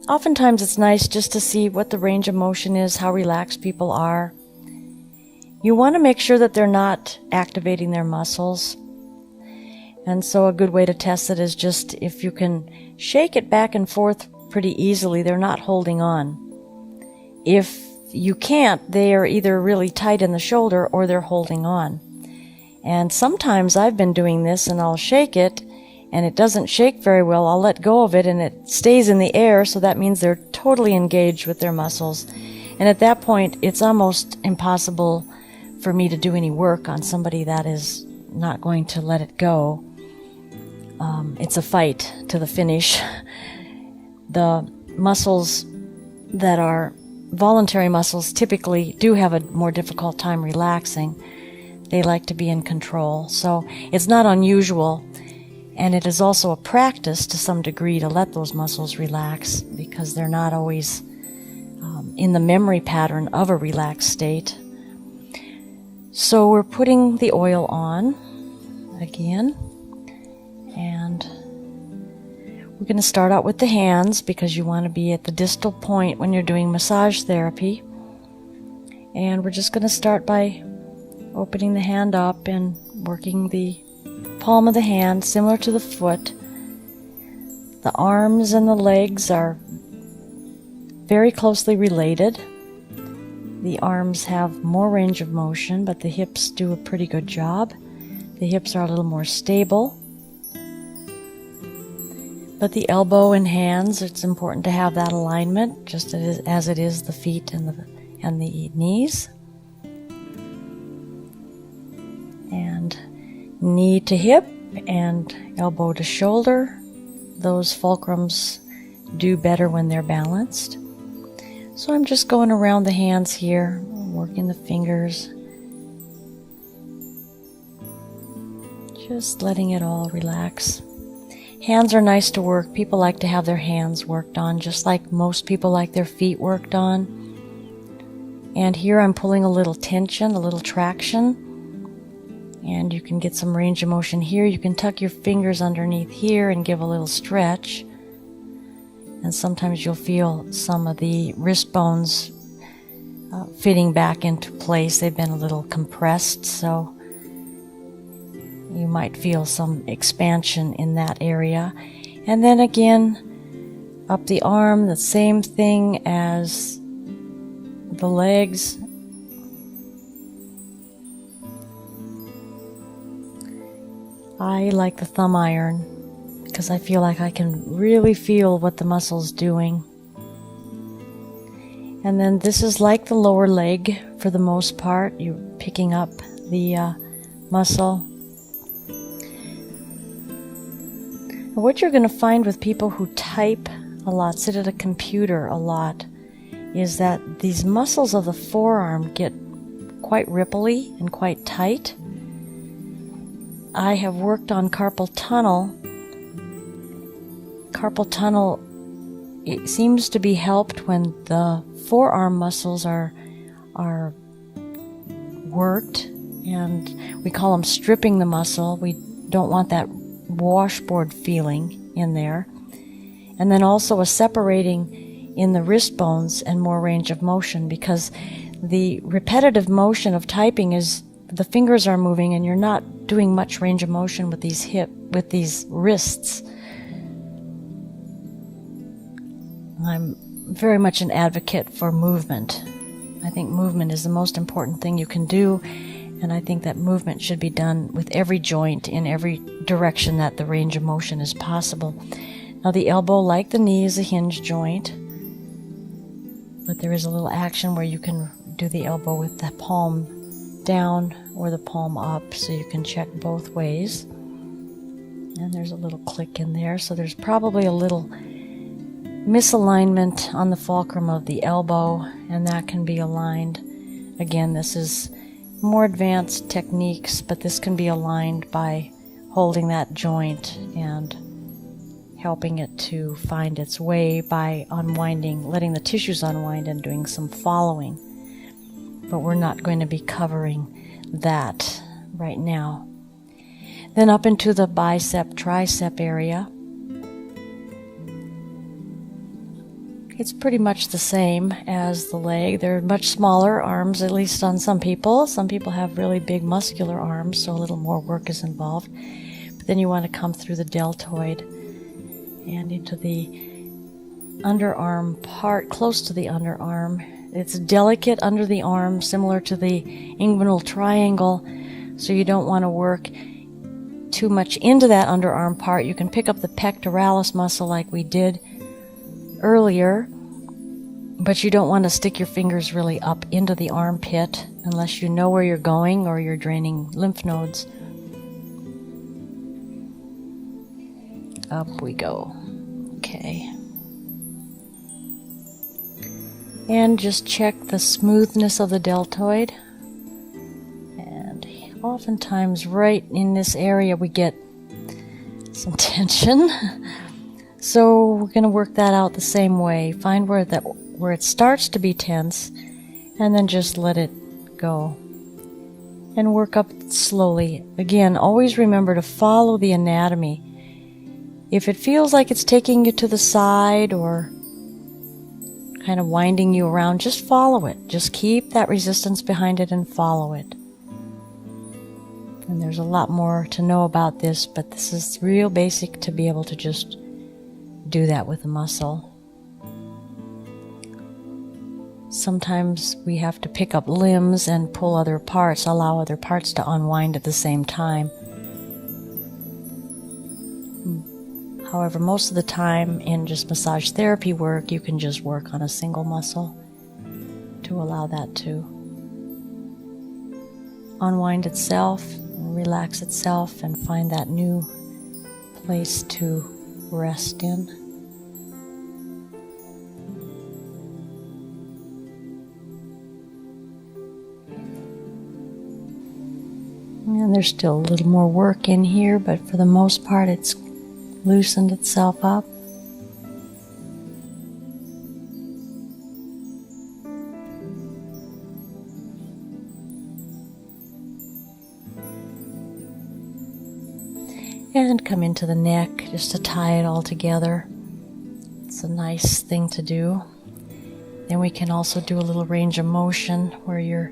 oftentimes it's nice just to see what the range of motion is, how relaxed people are. You want to make sure that they're not activating their muscles. And so a good way to test it is just if you can shake it back and forth pretty easily, they're not holding on. If you can't, they are either really tight in the shoulder or they're holding on. And sometimes I've been doing this and I'll shake it and it doesn't shake very well. I'll let go of it and it stays in the air, so that means they're totally engaged with their muscles. And at that point, it's almost impossible for me to do any work on somebody that is not going to let it go. It's a fight to the finish. The muscles that are voluntary muscles typically do have a more difficult time relaxing. They like to be in control. So it's not unusual, and it is also a practice to some degree to let those muscles relax, because they're not always in the memory pattern of a relaxed state. So we're putting the oil on again, and we're going to start out with the hands because you want to be at the distal point when you're doing massage therapy. And we're just going to start by opening the hand up and working the palm of the hand similar to the foot. The arms and the legs are very closely related. The arms have more range of motion, but the hips do a pretty good job. The hips are a little more stable. But the elbow and hands, it's important to have that alignment, just as it is the feet and the knees. And knee to hip and elbow to shoulder. Those fulcrums do better when they're balanced. So I'm just going around the hands here, working the fingers. Just letting it all relax. Hands are nice to work. People like to have their hands worked on, just like most people like their feet worked on. And here I'm pulling a little tension, a little traction. And you can get some range of motion here. You can tuck your fingers underneath here and give a little stretch. And sometimes you'll feel some of the wrist bones fitting back into place. They've been a little compressed, so you might feel some expansion in that area. And then again, up the arm, the same thing as the legs. I like the thumb iron because I feel like I can really feel what the muscle's doing. And then this is like the lower leg for the most part. You're picking up the muscle. What you're going to find with people who type a lot, sit at a computer a lot, is that these muscles of the forearm get quite ripply and quite tight. I have worked on carpal tunnel. Carpal tunnel, it seems to be helped when the forearm muscles are worked, and we call them stripping the muscle. We don't want that washboard feeling in there. And then also a separating in the wrist bones and more range of motion, because the repetitive motion of typing is the fingers are moving and you're not doing much range of motion with these wrists. I'm very much an advocate for movement. I think movement is the most important thing you can do, and I think that movement should be done with every joint in every direction that the range of motion is possible. Now the elbow, like the knee, is a hinge joint, but there is a little action where you can do the elbow with the palm down or the palm up, so you can check both ways. And there's a little click in there, so there's probably a little misalignment on the fulcrum of the elbow, and that can be aligned. Again, this is more advanced techniques, but this can be aligned by holding that joint and helping it to find its way by unwinding, letting the tissues unwind and doing some following. But we're not going to be covering that right now. Then up into the bicep, tricep area. It's pretty much the same as the leg. They're much smaller arms, at least on some people. Some people have really big muscular arms, so a little more work is involved. But then you want to come through the deltoid and into the underarm part, close to the underarm. It's delicate under the arm, similar to the inguinal triangle, so you don't want to work too much into that underarm part. You can pick up the pectoralis muscle like we did earlier, but you don't want to stick your fingers really up into the armpit unless you know where you're going or you're draining lymph nodes. Up we go. Okay. And just check the smoothness of the deltoid. And oftentimes right in this area we get some tension. So we're going to work that out the same way. Find where it starts to be tense, and then just let it go. And work up slowly. Again, always remember to follow the anatomy. If it feels like it's taking you to the side or kind of winding you around, just follow it. Just keep that resistance behind it and follow it. And there's a lot more to know about this, but this is real basic to be able to just do that with a muscle. Sometimes we have to pick up limbs and pull other parts, allow other parts to unwind at the same time. However, most of the time in just massage therapy work, you can just work on a single muscle to allow that to unwind itself, and relax itself, and find that new place to rest in. And there's still a little more work in here, but for the most part it's loosened itself up. And come into the neck just to tie it all together. It's a nice thing to do. Then we can also do a little range of motion where you're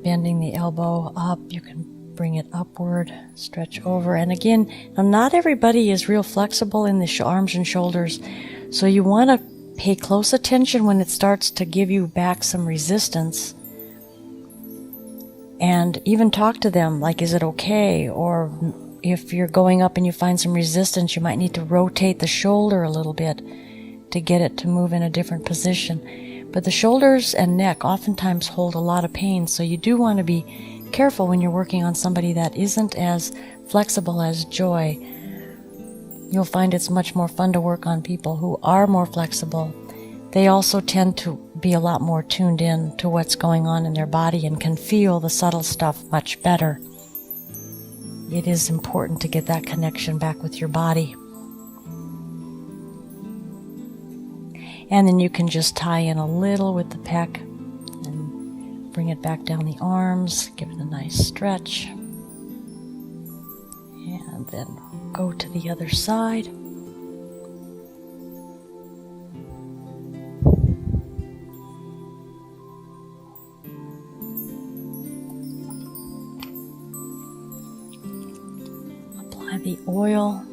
bending the elbow up. You can bring it upward, stretch over. And again, now not everybody is real flexible in the arms and shoulders, so you want to pay close attention when it starts to give you back some resistance. And even talk to them, like, is it okay? Or if you're going up and you find some resistance, you might need to rotate the shoulder a little bit to get it to move in a different position. But the shoulders and neck oftentimes hold a lot of pain, so you do want to be careful when you're working on somebody that isn't as flexible as Joy. You'll find it's much more fun to work on people who are more flexible. They also tend to be a lot more tuned in to what's going on in their body and can feel the subtle stuff much better. It is important to get that connection back with your body. And then you can just tie in a little with the pec and bring it back down the arms, give it a nice stretch. And then go to the other side. Apply the oil.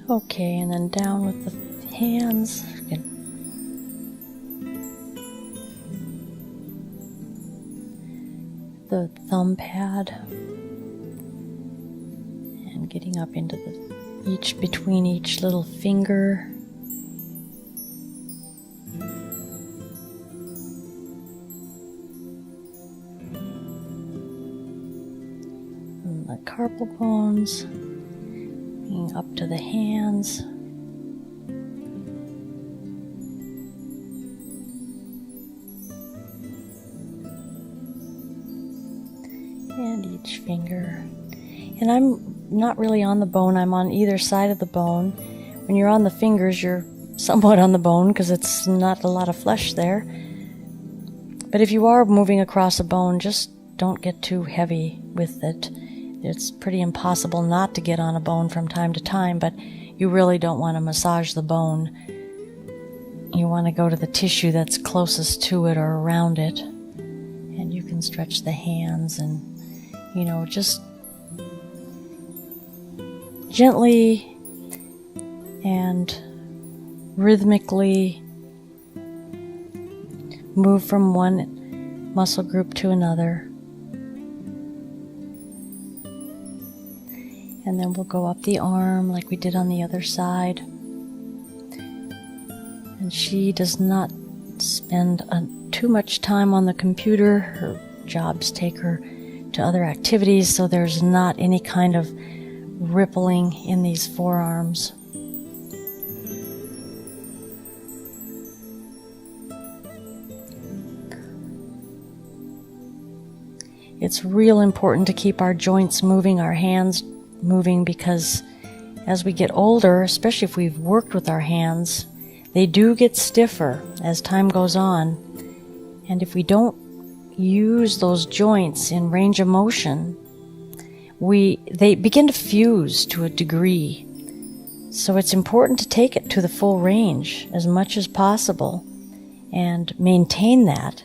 Okay, and then down with the hands. The thumb pad. And getting up into between each little finger. And the carpal bones. Up to the hands. And each finger. And I'm not really on the bone, I'm on either side of the bone. When you're on the fingers, you're somewhat on the bone because it's not a lot of flesh there. But if you are moving across a bone, just don't get too heavy with it. It's pretty impossible not to get on a bone from time to time, but you really don't want to massage the bone. You want to go to the tissue that's closest to it or around it. And you can stretch the hands and, just gently and rhythmically move from one muscle group to another. And then we'll go up the arm like we did on the other side. And she does not spend too much time on the computer. Her jobs take her to other activities, so there's not any kind of rippling in these forearms. It's real important to keep our joints moving, our hands moving, because as we get older, especially if we've worked with our hands, they do get stiffer as time goes on. And if we don't use those joints in range of motion, they begin to fuse to a degree. So it's important to take it to the full range as much as possible and maintain that,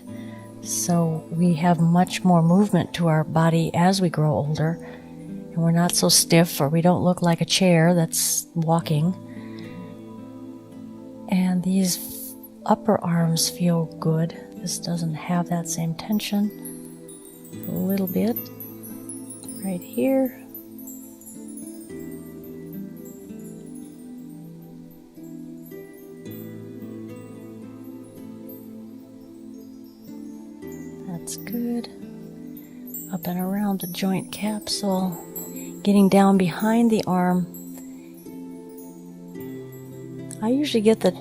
so we have much more movement to our body as we grow older, and we're not so stiff, or we don't look like a chair that's walking. And these upper arms feel good. This doesn't have that same tension. A little bit right here. That's good. Up and around the joint capsule, getting down behind the arm. I usually get the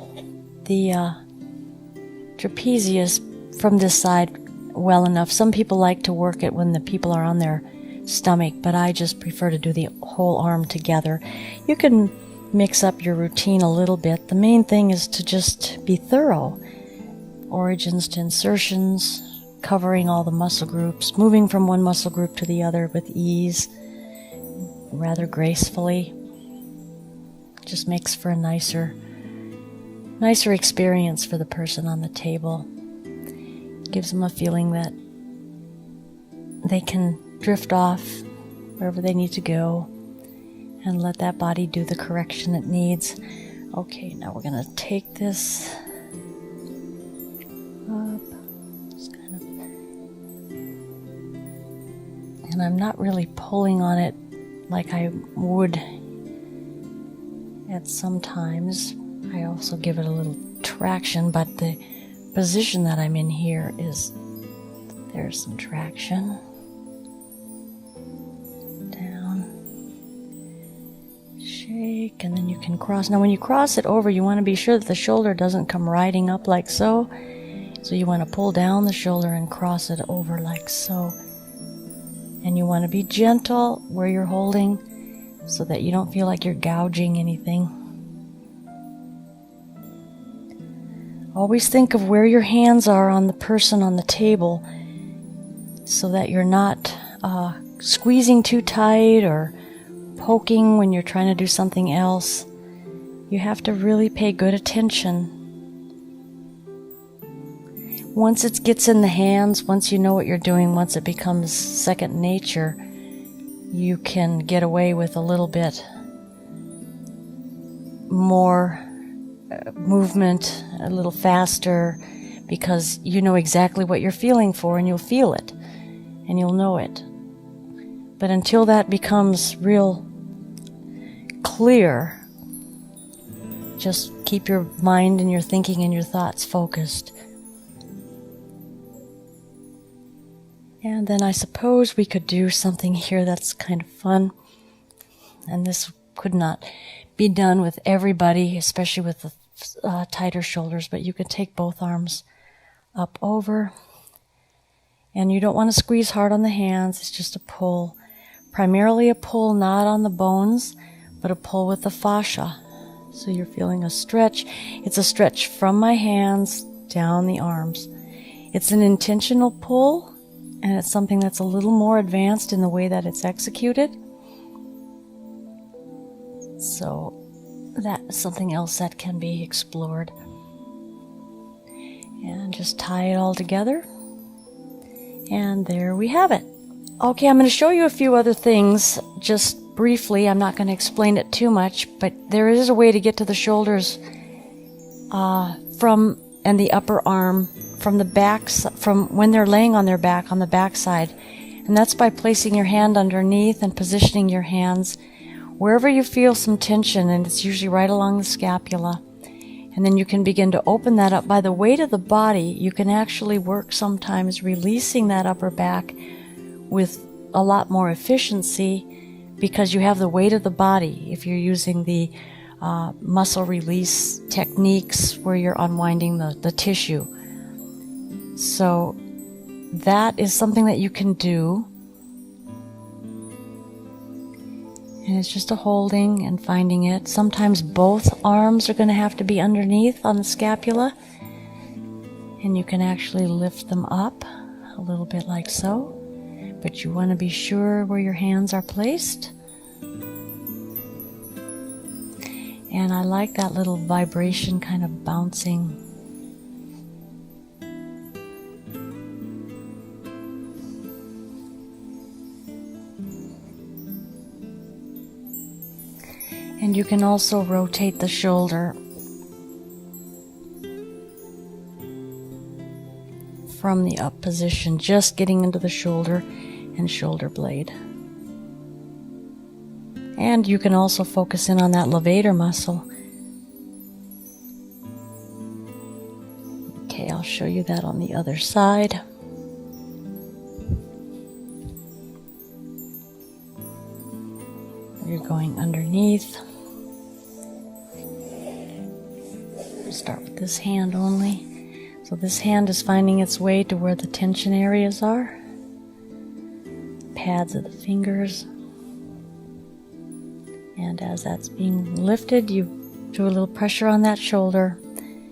trapezius from this side well enough. Some people like to work it when the people are on their stomach, but I just prefer to do the whole arm together. You can mix up your routine a little bit. The main thing is to just be thorough. Origins to insertions, covering all the muscle groups, moving from one muscle group to the other with ease, rather gracefully. Just makes for a nicer experience for the person on the table. Gives them a feeling that they can drift off wherever they need to go and let that body do the correction it needs. Okay, now we're going to take this up. Just kind of, and I'm not really pulling on it like I would at some times. I also give it a little traction, but the position that I'm in here is, there's some traction. Down. Shake, and then you can cross. Now when you cross it over, you want to be sure that the shoulder doesn't come riding up like so. So you want to pull down the shoulder and cross it over like so. And you want to be gentle where you're holding so that you don't feel like you're gouging anything. Always think of where your hands are on the person on the table so that you're not squeezing too tight or poking when you're trying to do something else. You have to really pay good attention. Once it gets in the hands, once you know what you're doing, once it becomes second nature, you can get away with a little bit more movement, a little faster, because you know exactly what you're feeling for, and you'll feel it and you'll know it. But until that becomes real clear, just keep your mind and your thinking and your thoughts focused. And then I suppose we could do something here that's kind of fun, and this could not be done with everybody, especially with the tighter shoulders, but you could take both arms up over, and you don't want to squeeze hard on the hands. It's just a pull, primarily a pull not on the bones, but a pull with the fascia. So you're feeling a stretch. It's a stretch from my hands down the arms. It's an intentional pull, and it's something that's a little more advanced in the way that it's executed. So that's something else that can be explored. And just tie it all together. And there we have it. Okay, I'm going to show you a few other things just briefly. I'm not going to explain it too much, but there is a way to get to the shoulders and the upper arm from the back, from when they're laying on their back, on the back side. And that's by placing your hand underneath and positioning your hands wherever you feel some tension, and it's usually right along the scapula. And then you can begin to open that up. By the weight of the body, you can actually work sometimes releasing that upper back with a lot more efficiency because you have the weight of the body if you're using the muscle release techniques where you're unwinding the tissue. So that is something that you can do. And it's just a holding and finding it. Sometimes both arms are going to have to be underneath on the scapula. And you can actually lift them up a little bit like so. But you want to be sure where your hands are placed. And I like that little vibration kind of bouncing. And you can also rotate the shoulder from the up position, just getting into the shoulder and shoulder blade. And you can also focus in on that levator muscle. Okay, I'll show you that on the other side. You're going underneath. Start with this hand only. So this hand is finding its way to where the tension areas are. Pads of the fingers. And as that's being lifted, you do a little pressure on that shoulder.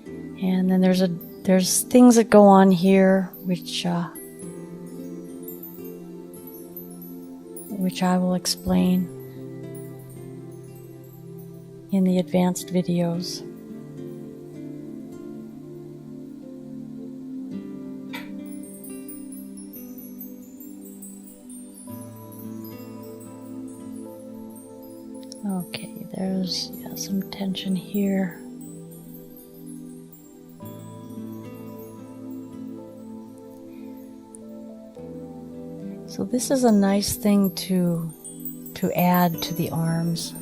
And then there's things that go on here which I will explain in the advanced videos. Okay, there's some tension here. So this is a nice thing to add to the arms.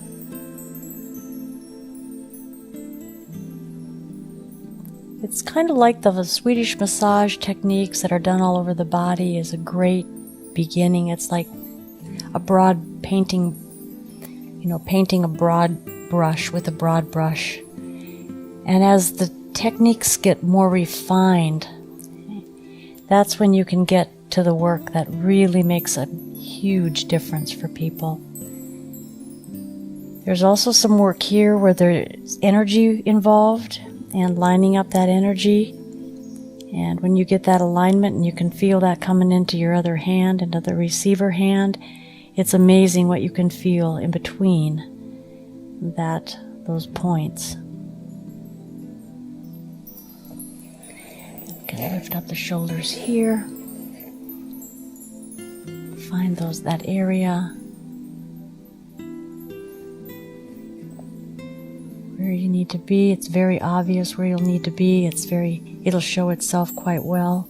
It's kind of like the Swedish massage techniques that are done all over the body is a great beginning. It's like a broad painting, painting a broad brush with a broad brush. And as the techniques get more refined, that's when you can get to the work that really makes a huge difference for people. There's also some work here where there's energy involved and lining up that energy. And when you get that alignment and you can feel that coming into your other hand, into the receiver hand, it's amazing what you can feel in between those points. You can lift up the shoulders here. Find that area where you need to be. It's very obvious where you'll need to be. It'll show itself quite well.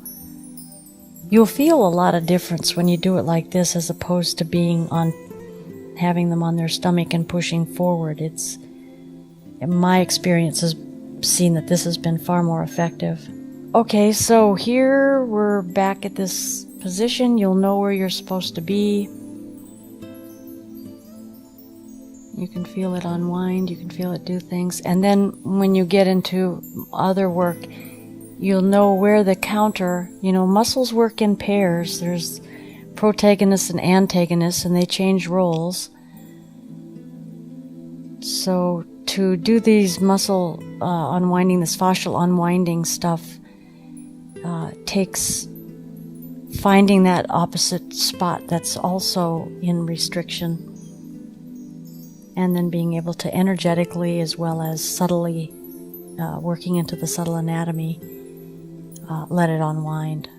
You'll feel a lot of difference when you do it like this as opposed to having them on their stomach and pushing forward. In my experience has seen that this has been far more effective. Okay, so here we're back at this position. You'll know where you're supposed to be. You can feel it unwind, you can feel it do things. And then when you get into other work, you'll know where the counter, muscles work in pairs. There's protagonists and antagonists, and they change roles. So to do these muscle unwinding, this fascial unwinding stuff, takes finding that opposite spot that's also in restriction, and then being able to energetically as well as subtly, working into the subtle anatomy, let it unwind.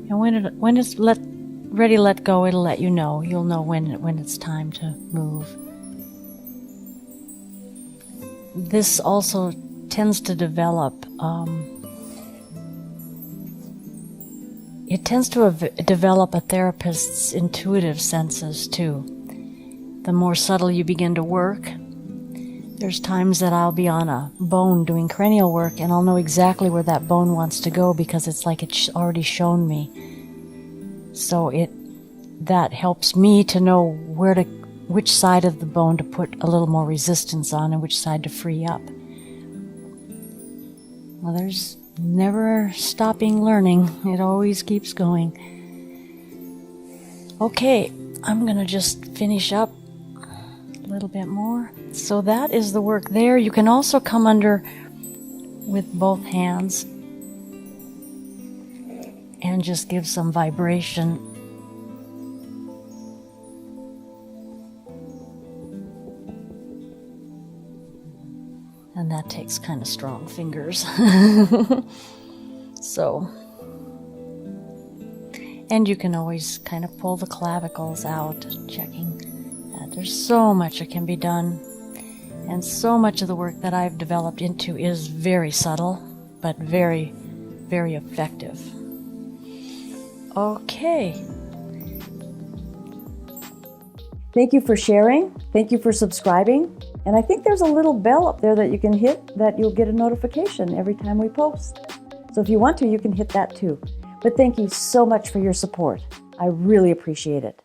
And when it's ready to let go, it'll let you know. You'll know when it's time to move. This also tends to develop. It tends to develop a therapist's intuitive senses too. The more subtle you begin to work, there's times that I'll be on a bone doing cranial work and I'll know exactly where that bone wants to go because it's like it's already shown me. So that helps me to know which side of the bone to put a little more resistance on and which side to free up. Well, there's never stopping learning. It always keeps going. Okay, I'm going to just finish up a little bit more. So that is the work there. You can also come under with both hands and just give some vibration. And that takes kind of strong fingers. So, and you can always kind of pull the clavicles out, checking that there's so much that can be done. And so much of the work that I've developed into is very subtle, but very, very effective. Okay. Thank you for sharing. Thank you for subscribing. And I think there's a little bell up there that you can hit that you'll get a notification every time we post. So if you want to, you can hit that too. But thank you so much for your support. I really appreciate it.